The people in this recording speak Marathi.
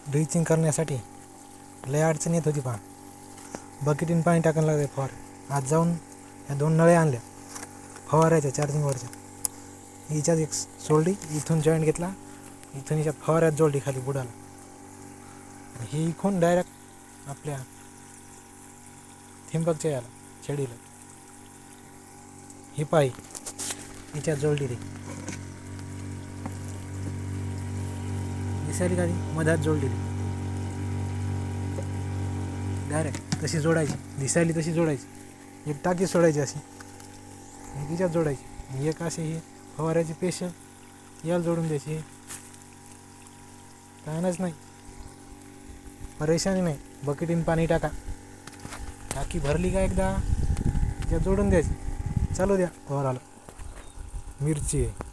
ड्रिचिंग करण्यासाठी लय अडचण येत होती. पहा, बकेटीन पाणी टाकायला लागते फवार. आज जाऊन या 2 नळ्या आणल्या फवारायच्या चार्जिंगवरच्या. हिच्यात एक सोडली, इथून जॉईंट घेतला, इथून हिच्या फवाऱ्यात जोडली खाली बुडाला. ही इकून डायरेक्ट आपल्या थिंबकच्या याला छडीला ही पाई हिच्यात जोडली. ती दिसायली का ती मधात जोडली. ती डायरेक्ट तशी जोडायची, दिसायली तशी जोडायची. एक टाकी सोडायची अशी, तिच्यात जोडायची. एक अशी ही फवाऱ्याची पेशल याला जोडून द्यायची. काहीच नाही, परेशानी नाही. बकेटीन पाणी टाका, टाकी भरली का एकदा त्यात जोडून द्यायची, चालू द्या फवाराला. मिरची आहे.